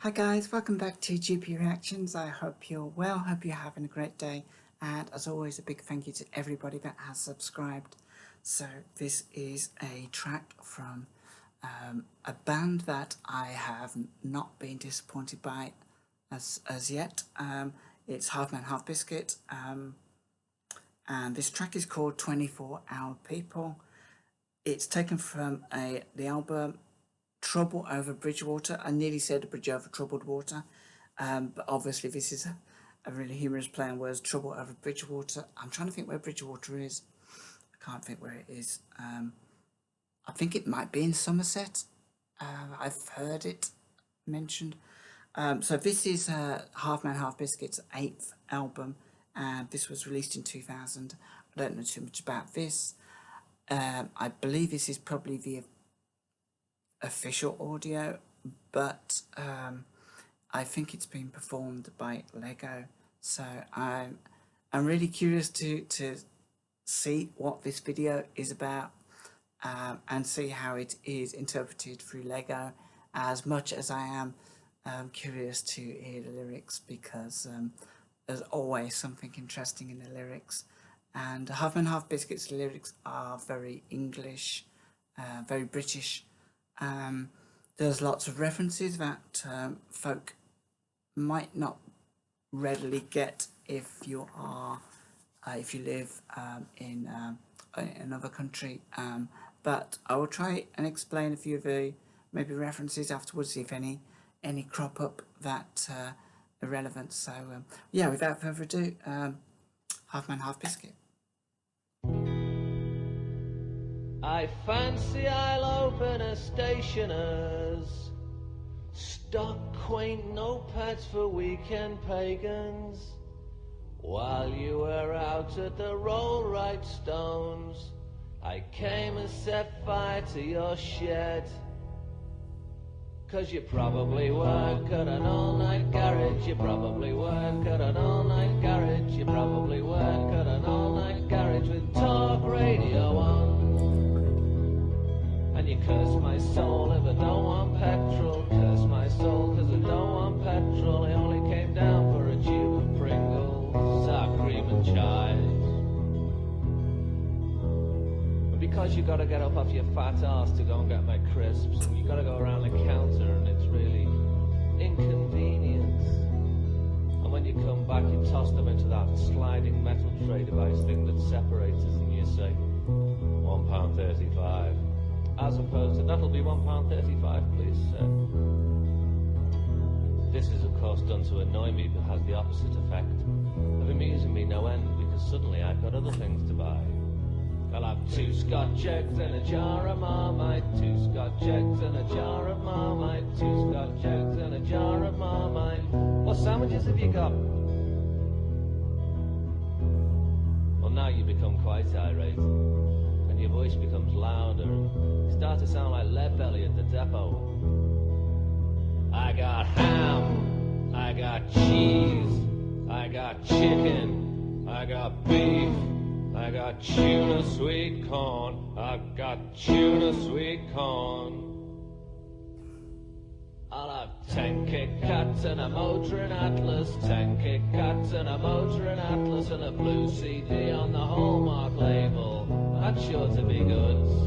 Hi guys, welcome back to GP Reactions. I hope you're well, hope you're having a great day, and as always a big thank you to everybody that has subscribed. So this is a track from a band that I have not been disappointed by as yet. It's Half Man Half Biscuit, and this track is called 24 Hour People. It's taken from the album Trouble Over Bridgewater. I nearly said a bridge over troubled water, but obviously this is a really humorous play on words. Trouble Over Bridgewater. I'm trying to think where Bridgewater is. I can't think where it is. I think it might be in Somerset. I've heard it mentioned. So this is Half Man Half Biscuit's 8th album, and this was released in 2000. I don't know too much about this. I believe this is probably the official audio, but I think it's been performed by Lego. So I'm really curious to see what this video is about, and see how it is interpreted through Lego, as much as I am curious to hear the lyrics, because there's always something interesting in the lyrics. And Half and Half Biscuit's lyrics are very English, very British. There's lots of references that folk might not readily get if you are if you live in another country. But I will try and explain a few of the maybe references afterwards, if any crop up that are relevant. So yeah, without further ado, Half Man Half Biscuit. I fancy I'll open a stationer's, stock quaint notepads for weekend pagans. While you were out at the Rollright Stones, I came and set fire to your shed. 'Cause you probably work at an all-night garage, you probably work at an all-night garage, you probably work at an all-night garage with talk radio on. And you curse my soul if I don't want petrol, curse my soul 'cause I don't want petrol. I only came down for a tube of Pringles, sour cream and chives. But because you gotta get up off your fat arse to go and get my crisps, and you gotta go around the counter and it's really inconvenient. And when you come back you toss them into that sliding metal tray device thing that separates us, and you say £1.35. As opposed to, that'll be £1.35, please, sir. This is, of course, done to annoy me, but has the opposite effect of amusing me no end, because suddenly I've got other things to buy. I'll have 2 Scotch eggs and a jar of Marmite, 2 Scotch eggs and a jar of Marmite, 2 Scotch eggs and a jar of Marmite. What sandwiches have you got? Well, now you become quite irate, and your voice becomes louder, and you start to sound like Leadbelly at the depot. I got ham, I got cheese, I got chicken, I got beef, I got tuna sweet corn, I got tuna sweet corn. I'll have 10 Kit Kats and a motoring Atlas, 10 Kit Kats and a motoring Atlas, and a blue CD on the Hallmark label. That's sure to be goods.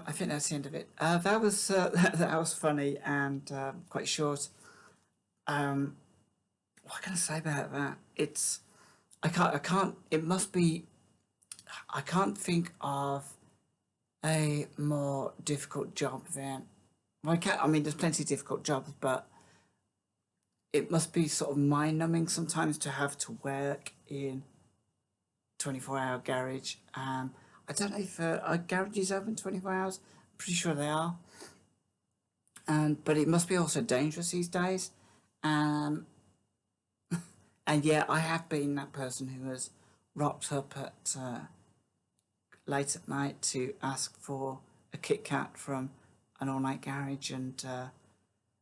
I think that's the end of it. That was that was funny and quite short. What can I say about that? It's I can't. It must be. I can't think of a more difficult job than, well, I mean, there's plenty of difficult jobs, but it must be sort of mind-numbing sometimes to have to work in 24-hour garage. I don't know if are garages open 24 hours. I'm pretty sure they are. But it must be also dangerous these days. Um, and yeah, I have been that person who has rocked up at late at night to ask for a Kit Kat from an all-night garage, and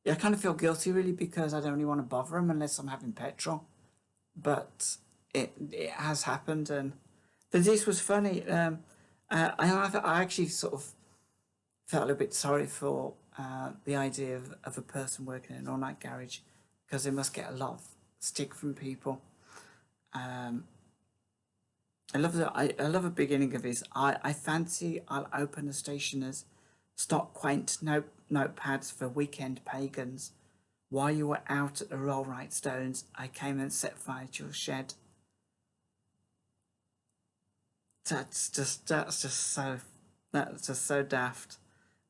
yeah, I kind of feel guilty really because I don't really want to bother them unless I'm having petrol. But it has happened, and but this was funny. I actually sort of felt a little bit sorry for the idea of a person working in an all-night garage because they must get a lot of stick from people. Um, I love the beginning of his. I fancy I'll open a stationer's stock quaint notepads for weekend pagans. While you were out at the Rollright Stones, I came and set fire to your shed. That's just so daft.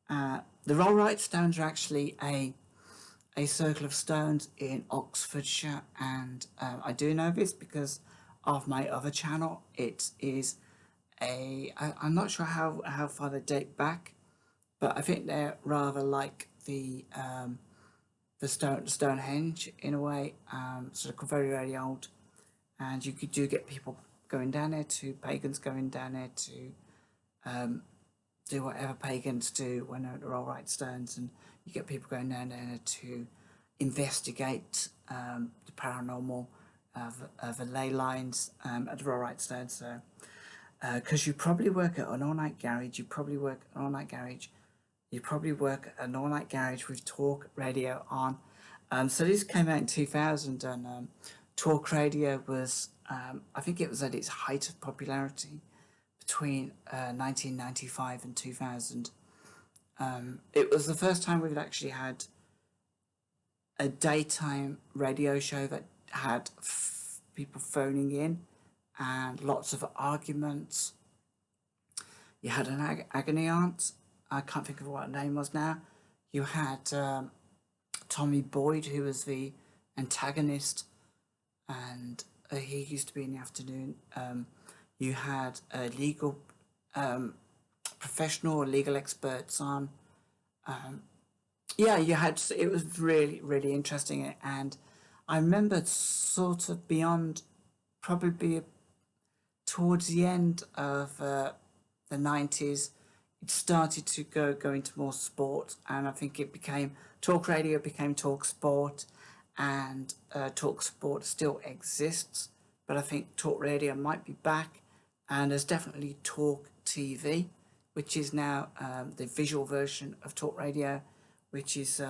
The Rollright Stones are actually a circle of stones in Oxfordshire, and I do know this because of my other channel. It is I'm not sure how far they date back, but I think they're rather like the Stonehenge in a way, sort of very very old, and you do get people going down there, to pagans going down there to do whatever pagans do when they're at the Rollright Stones, and you get people going down there to investigate the paranormal of the ley lines at the Rollright Stones. So, because you probably work at an all-night garage, you probably work at an all-night garage, you probably work at an all-night garage with talk radio on. So this came out in 2000, and talk radio was, I think it was at its height of popularity between 1995 and 2000. It was the first time we've actually had a daytime radio show that had people phoning in and lots of arguments. You had an agony aunt. I can't think of what her name was now. You had Tommy Boyd, who was the antagonist, and he used to be in the afternoon. You had a legal professional or legal experts on. Yeah, you had. It was really, really interesting, and I remember sort of beyond, probably towards the end of the 90s, it started to go into more sport, and I think it became talk radio became talk sport, and talk sport still exists, but I think talk radio might be back, and there's definitely talk TV, which is now the visual version of talk radio, which is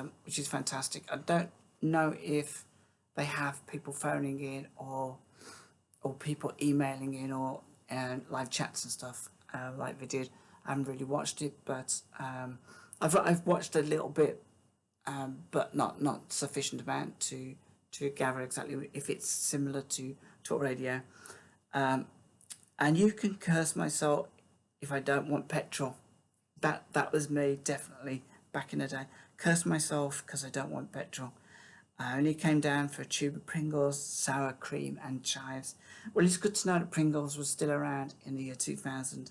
fantastic. I don't know if they have people phoning in or people emailing in or live chats and stuff like they did. I haven't really watched it, but I've watched a little bit, but not sufficient amount to gather exactly if it's similar to talk radio. And you can curse my soul if I don't want petrol. That was me definitely back in the day. Curse myself because I don't want petrol. I only came down for a tube of Pringles, sour cream and chives. Well, it's good to know that Pringles was still around in the year 2000.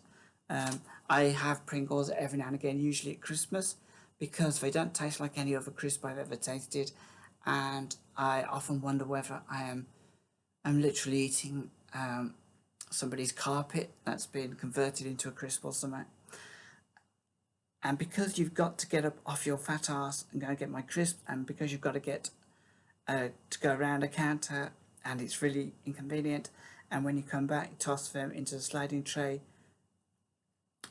I have Pringles every now and again, usually at Christmas, because they don't taste like any other crisp I've ever tasted, and I often wonder whether I'm literally eating somebody's carpet that's been converted into a crisp or something. And because you've got to get up off your fat ass and go and get my crisp, and because you've got to get to go around a counter, and it's really inconvenient, and when you come back, you toss them into the sliding tray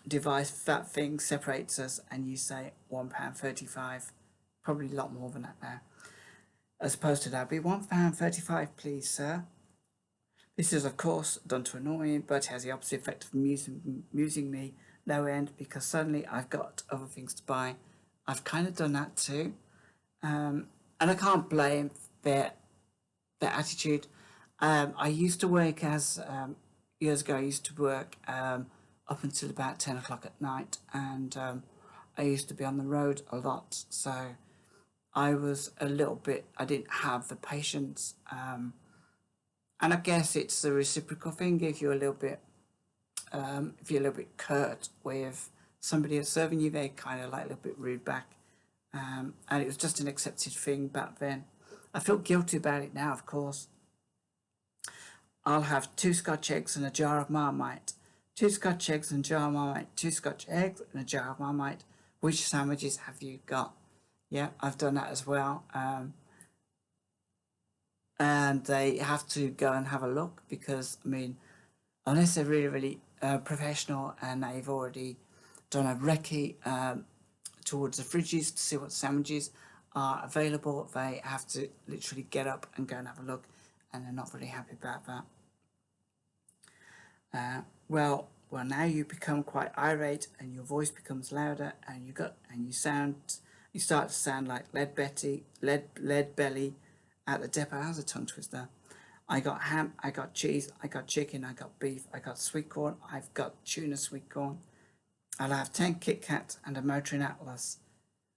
device, that thing separates us, and you say £1.35, probably a lot more than that now, as opposed to that be £1.35 please sir. This is of course done to annoy me, but has the opposite effect of amusing me no end, because suddenly I've got other things to buy. I've kind of done that too, and I can't blame their attitude. I used to work as years ago. I used to work up until about 10 o'clock at night, and I used to be on the road a lot, so I was a little bit, I didn't have the patience, and I guess it's the reciprocal thing. If you're a little bit, if you're a little bit curt with somebody who's serving you, they kind of like a little bit rude back, and it was just an accepted thing back then. I feel guilty about it now, of course. I'll have 2 Scotch eggs and a jar of Marmite. 2 Scotch eggs and a jar of Marmite. 2 Scotch eggs and a jar of Marmite. Which sandwiches have you got? Yeah, I've done that as well. And they have to go and have a look because, I mean, unless they're really, really professional and they've already done a recce towards the fridges to see what sandwiches are available, they have to literally get up and go and have a look, and they're not really happy about that. Well, now you become quite irate, and your voice becomes louder, and you start to sound like lead belly at the depot. How's a tongue twister? I got ham, I got cheese, I got chicken, I got beef, I got sweet corn, I've got tuna sweet corn. I'll have 10 Kit Kats and a motoring Atlas.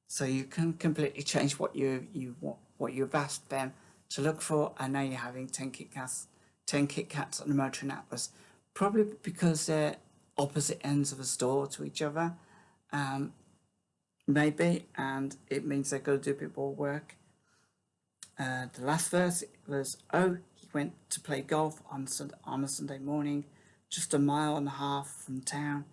So you can completely change what you've asked them to look for, and now you're having 10 Kit Kats and a motoring Atlas. Probably because they're opposite ends of a store to each other, maybe, and it means they've got to do a bit more work. The last verse was, oh, he went to play golf on a Sunday morning, just a mile and a half from town.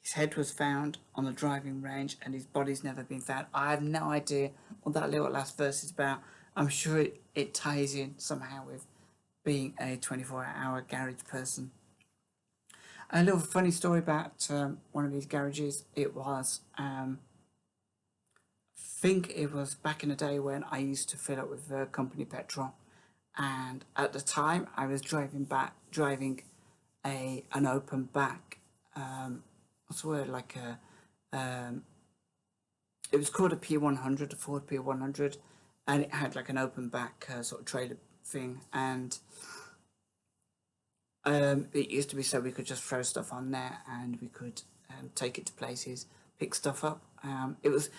His head was found on the driving range and his body's never been found. I have no idea what that little last verse is about. I'm sure it ties in somehow with being a 24-hour garage person. A little funny story about one of these garages. It was, I think it was back in the day when I used to fill up with company petrol, and at the time I was driving an open back. What's the word? Like it was called a P100, a Ford P100, and it had like an open back sort of trailer thing, and it used to be so we could just throw stuff on there and we could take it to places, pick stuff up. It was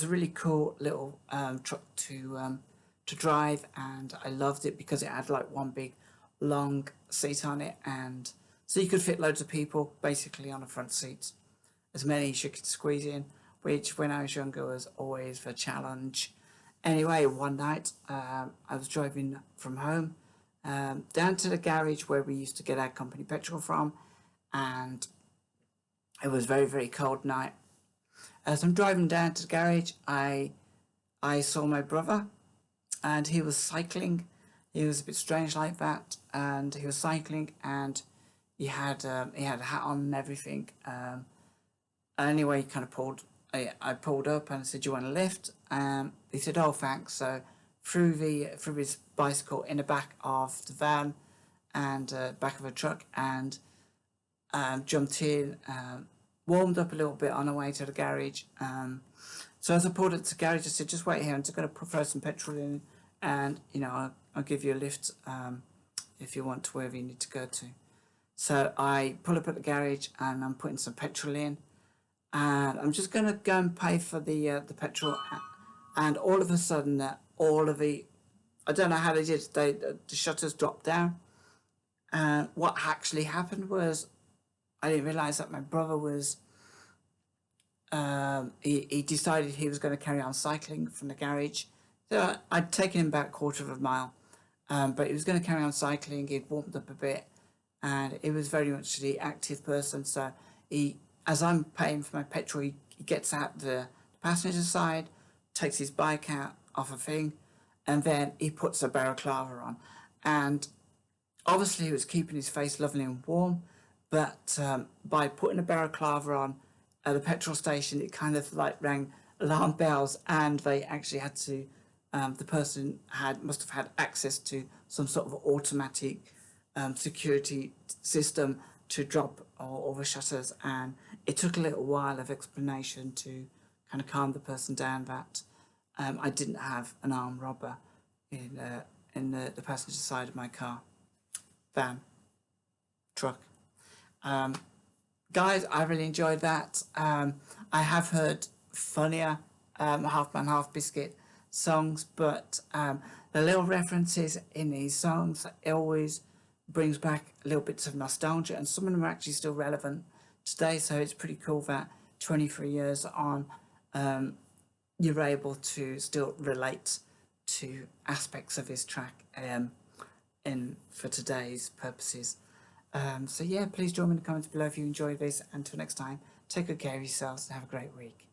a really cool little truck to drive, and I loved it because it had like one big long seat on it, and so you could fit loads of people basically on the front seats, as many as you could squeeze in, which when I was younger was always the challenge. Anyway, one night I was driving from home down to the garage where we used to get our company petrol from, and it was a very, very cold night. As I'm driving down to the garage, I saw my brother, and he was cycling. He was a bit strange like that, and he was cycling, and he had a hat on and everything. Anyway, he kind of pulled. I pulled up and I said, "Do you want a lift?" He said, "Oh, thanks." So threw his bicycle in the back of the van and back of a truck, and jumped in, warmed up a little bit on the way to the garage. So as I pulled it to the garage, I said, "Just wait here. I'm just going to throw some petrol in, and I'll give you a lift if you want to wherever you need to go to." So I pull up at the garage and I'm putting some petrol in, and I'm just going to go and pay for the petrol, and all of a sudden I don't know how they did it, the shutters dropped down, and what actually happened was I didn't realise that my brother was he decided he was going to carry on cycling from the garage. So I'd taken him about a quarter of a mile, but he was going to carry on cycling. He'd warmed up a bit, and he was very much the active person. So as I'm paying for my petrol, he gets out the passenger side, takes his bike out off a thing, and then he puts a balaclava on. And obviously he was keeping his face lovely and warm, but by putting a balaclava on at the petrol station, it kind of like rang alarm bells, and they actually had to, the person must have had access to some sort of automatic security system to drop all the shutters, and it took a little while of explanation to kind of calm the person down that I didn't have an armed robber in the passenger side of my car, van, truck. guys, I really enjoyed that. I have heard funnier Half Man Half Biscuit songs, but the little references in these songs, it always brings back little bits of nostalgia, and some of them are actually still relevant today. So it's pretty cool that 23 years on, you're able to still relate to aspects of his track in for today's purposes. So yeah, please join me in the comments below if you enjoyed this. Until next time, take good care of yourselves and have a great week.